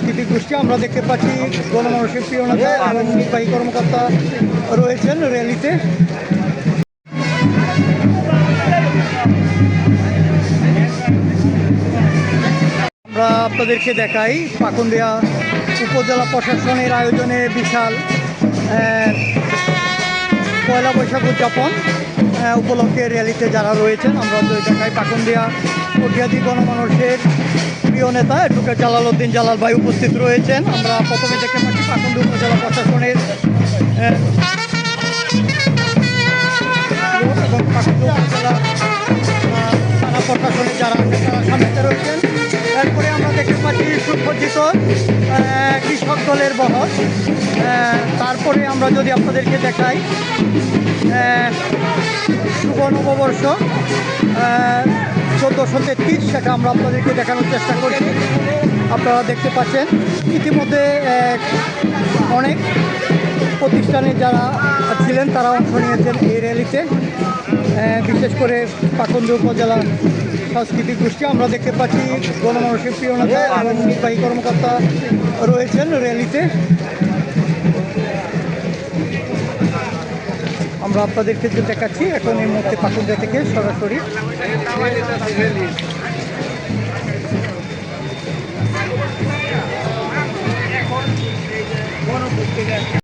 সাংস্কৃতিক গোষ্ঠী। আমরা দেখতে পাচ্ছি গণমানুষের প্রিয় নেতা এবং নির্বাহী কর্মকর্তা রয়েছেন র্যালিতে। আমরা আপনাদেরকে দেখাই পাকুন্দিয়া উপজেলা প্রশাসনের আয়োজনে বিশাল পয়লা বৈশাখ উদযাপন উপলক্ষে র্যালিতে যারা রয়েছেন আমরা দেখাই পাকুন্দিয়া কটিয়াদি গণমানুষের প্রিয় নেতা অ্যাডভোকেট জালালউদ্দিন জালাল ভাই উপস্থিত রয়েছেন। আমরা প্রথমে দেখতে পাচ্ছি পাকুন্দিয়া উপজেলা প্রশাসনের এবং পাকুন্দিয়া উপজেলা থানা প্রশাসনের যারা তারা সামনে রয়েছেন। এরপরে আমরা দেখতে পাচ্ছি সুসজ্জিত কৃষক দলের বহর। তারপরে আমরা যদি আপনাদেরকে দেখাই শুভ নববর্ষ 1433, সেটা আমরা আপনাদেরকে দেখানোর চেষ্টা করছি। আপনারা দেখতে পাচ্ছেন ইতিমধ্যে অনেক প্রতিষ্ঠানে যারা ছিলেন তারা অংশ নিয়েছেন এই র্যালিতে, বিশেষ করে পাকুন্দিয়া উপজেলা সাংস্কৃতিক গোষ্ঠী। আমরা দেখতে পাচ্ছি গণমানুষের প্রিয় নেতা এবং নির্বাহী কর্মকর্তা রয়েছেন র্যালিতে। আমরা আপনাদেরকে যে দেখাচ্ছি এখন এই মুহূর্তে পাকুন্দিয়া থেকে সরাসরি।